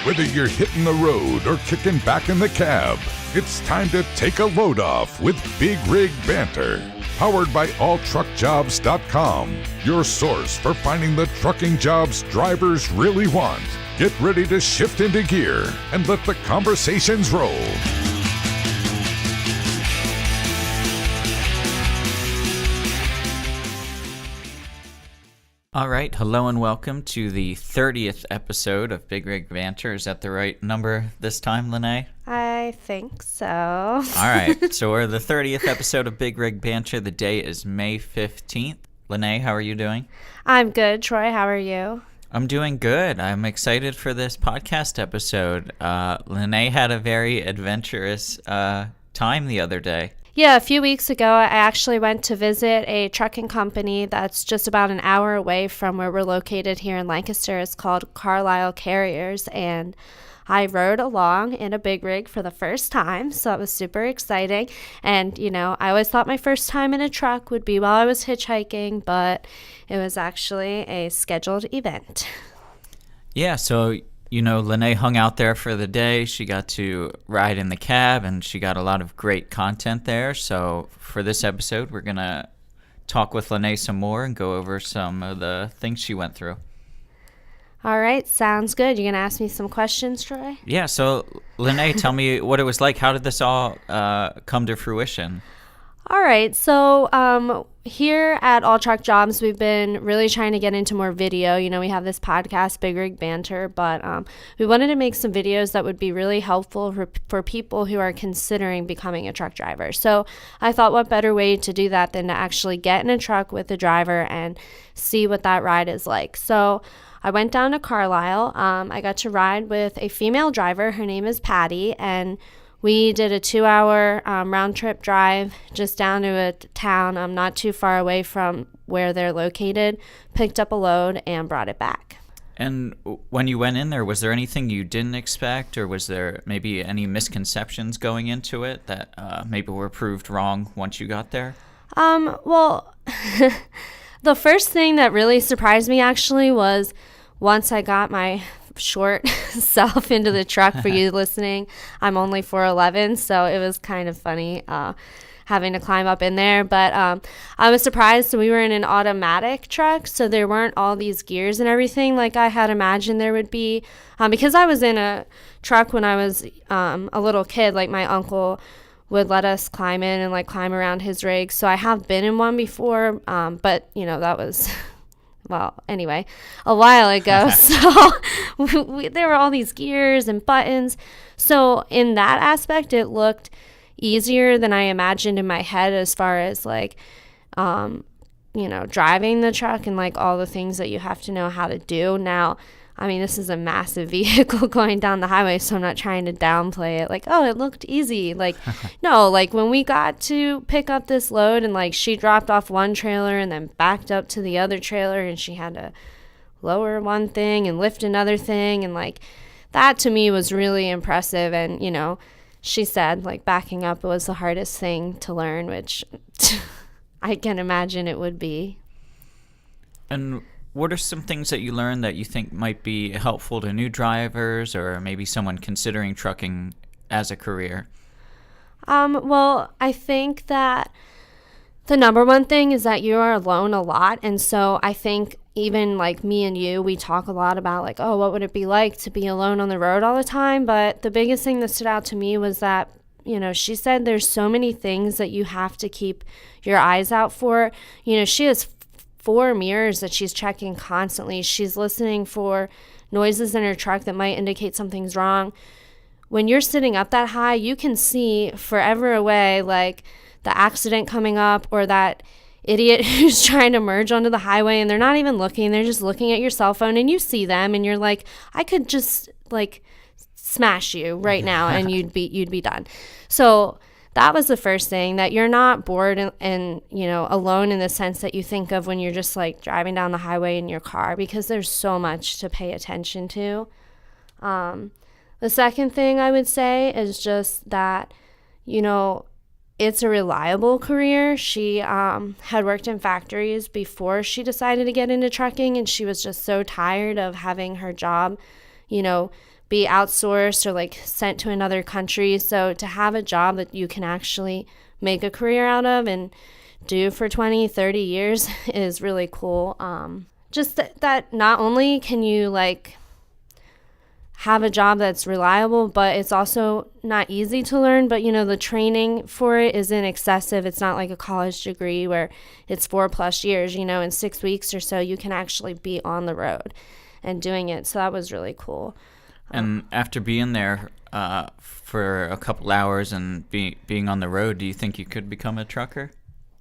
Whether you're hitting the road or kicking back in the cab, it's time to take a load off with Big Rig Banter. Powered by AllTruckJobs.com, your source for finding the trucking jobs drivers really want. Get ready to shift into gear and let the conversations roll. All right, hello and welcome to the 30th episode of Big Rig Banter. Is that the right number this time, Lenay? I think so. All right, so we're the 30th episode of Big Rig Banter. The day is May 15th. Lenay, how are you doing? I'm good. Troy, how are you? I'm doing good. I'm excited for this podcast episode. Lenay had a very adventurous time the other day. Yeah, a few weeks ago, I actually went to visit a trucking company that's just about an hour away from where we're located here in Lancaster. It's called Carlisle Carriers, and I rode along in a big rig for the first time, so it was super exciting. And, you know, I always thought my first time in a truck would be while I was hitchhiking, but it was actually a scheduled event. Yeah, so you know, Lenay hung out there for the day. She got to ride in the cab, and she got a lot of great content there. So for this episode, we're going to talk with Lenay some more and go over some of the things she went through. All right, sounds good. You're going to ask me some questions, Troy? Yeah, so Lenay, tell me what it was like. How did this all come to fruition? All right, so here at AllTruckJobs, we've been really trying to get into more video. You know, we have this podcast, Big Rig Banter, but we wanted to make some videos that would be really helpful for people who are considering becoming a truck driver. So I thought, what better way to do that than to actually get in a truck with the driver and see what that ride is like. So I went down to Carlisle. I got to ride with a female driver. Her name is Patty, and we did a 2-hour round-trip drive just down to a town not too far away from where they're located, picked up a load, and brought it back. And when you went in there, was there anything you didn't expect, or was there maybe any misconceptions going into it that maybe were proved wrong once you got there? Well, the first thing that really surprised me, actually, was once I got my short self into the truck. For you listening, I'm only 4'11", so it was kind of funny having to climb up in there, but I was surprised. So we were in an automatic truck, so there weren't all these gears and everything like I had imagined there would be, because I was in a truck when I was a little kid. Like, my uncle would let us climb in and like climb around his rig, so I have been in one before, but you know, that was well, anyway, a while ago. So there were all these gears and buttons. So in that aspect, it looked easier than I imagined in my head as far as like, you know, driving the truck and like all the things that you have to know how to do. Now, I mean, this is a massive vehicle going down the highway, so I'm not trying to downplay it. Like, oh, it looked easy. Like, no, like when we got to pick up this load and like she dropped off one trailer and then backed up to the other trailer and she had to lower one thing and lift another thing. And like that to me was really impressive. And, you know, she said like backing up was the hardest thing to learn, which I can imagine it would be. And what are some things that you learned that you think might be helpful to new drivers or maybe someone considering trucking as a career? Well, I think that the number one thing is that you are alone a lot. And so I think even like me and you, we talk a lot about like, oh, what would it be like to be alone on the road all the time? But the biggest thing that stood out to me was that, you know, she said there's so many things that you have to keep your eyes out for. You know, she has 4 mirrors that she's checking constantly. She's listening for noises in her truck that might indicate something's wrong. When you're sitting up that high, you can see forever away like the accident coming up or that idiot who's trying to merge onto the highway and they're not even looking. They're just looking at your cell phone and you see them and you're like, I could just like smash you right now and you'd be done. So that was the first thing, that you're not bored and you know, alone in the sense that you think of when you're just like driving down the highway in your car, because there's so much to pay attention to. The second thing I would say is just that, you know, it's a reliable career. She had worked in factories before she decided to get into trucking, and she was just so tired of having her job, you know, be outsourced or like sent to another country. So to have a job that you can actually make a career out of and do for 20, 30 years is really cool. Just that not only can you like have a job that's reliable, but it's also not easy to learn. But, you know, the training for it isn't excessive. It's not like a college degree where it's 4+ years, you know, in 6 weeks or so, you can actually be on the road and doing it. So that was really cool. And after being there for a couple hours and being on the road, do you think you could become a trucker?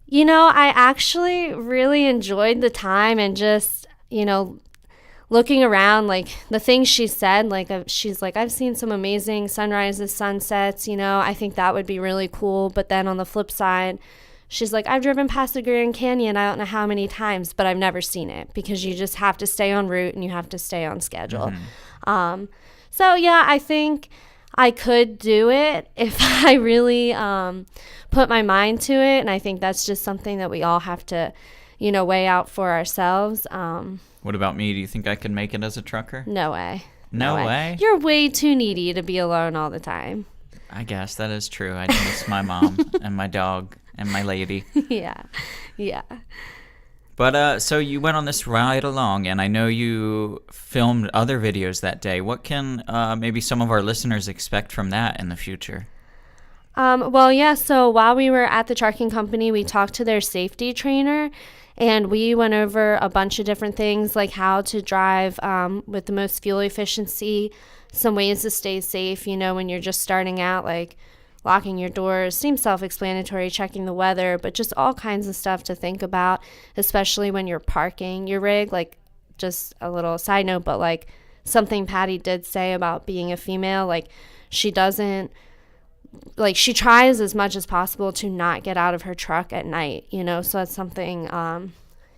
You know, I actually really enjoyed the time and just, you know, looking around, like the things she said, like she's like, I've seen some amazing sunrises, sunsets, you know, I think that would be really cool. But then on the flip side, she's like, I've driven past the Grand Canyon, I don't know how many times, but I've never seen it because you just have to stay en route and you have to stay on schedule. So yeah, I think I could do it if I really put my mind to it. And I think that's just something that we all have to, you know, weigh out for ourselves. What about me? Do you think I could make it as a trucker? No way. No way? You're way too needy to be alone all the time. I guess that is true. I miss my mom and my dog and my lady. Yeah. But so you went on this ride along, and I know you filmed other videos that day. What can maybe some of our listeners expect from that in the future? Well, yeah, so while we were at the trucking company, we talked to their safety trainer, and we went over a bunch of different things like how to drive with the most fuel efficiency, some ways to stay safe, you know, when you're just starting out, like locking your doors, seems self-explanatory, checking the weather, but just all kinds of stuff to think about, especially when you're parking your rig. Like, just a little side note, but like something Patty did say about being a female, like she doesn't, like she tries as much as possible to not get out of her truck at night, you know, so that's something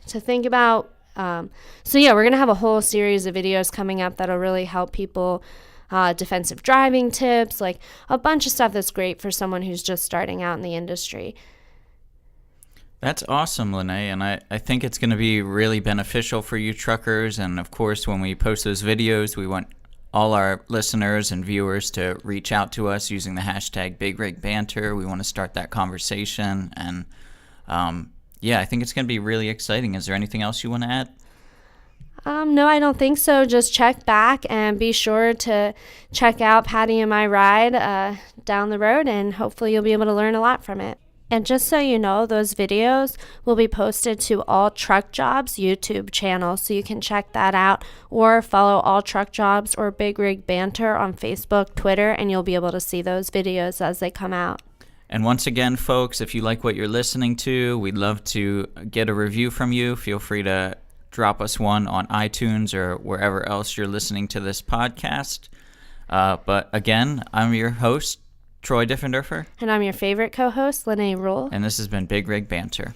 to think about. So yeah, we're going to have a whole series of videos coming up that'll really help people, defensive driving tips, like a bunch of stuff that's great for someone who's just starting out in the industry. That's awesome, Lenay, and I think it's going to be really beneficial for you truckers. And of course, when we post those videos, we want all our listeners and viewers to reach out to us using the hashtag #BigRigBanter. We want to start that conversation, and yeah, I think it's going to be really exciting. Is there anything else you want to add? No, I don't think so. Just check back and be sure to check out Patty and my ride down the road, and hopefully you'll be able to learn a lot from it. And just so you know, those videos will be posted to AllTruckJobs YouTube channel, so you can check that out, or follow AllTruckJobs or Big Rig Banter on Facebook, Twitter, and you'll be able to see those videos as they come out. And once again, folks, if you like what you're listening to, we'd love to get a review from you. Feel free to drop us one on iTunes or wherever else you're listening to this podcast. But again, I'm your host, Troy Diffenderfer. And I'm your favorite co-host, Lenay Rule. And this has been Big Rig Banter.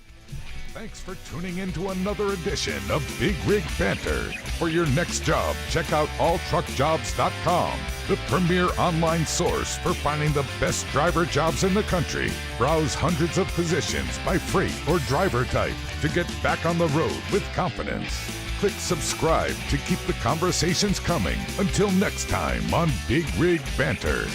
Thanks for tuning in to another edition of Big Rig Banter. For your next job, check out AllTruckJobs.com, the premier online source for finding the best driver jobs in the country. Browse hundreds of positions by freight or driver type to get back on the road with confidence. Click subscribe to keep the conversations coming. Until next time on Big Rig Banter.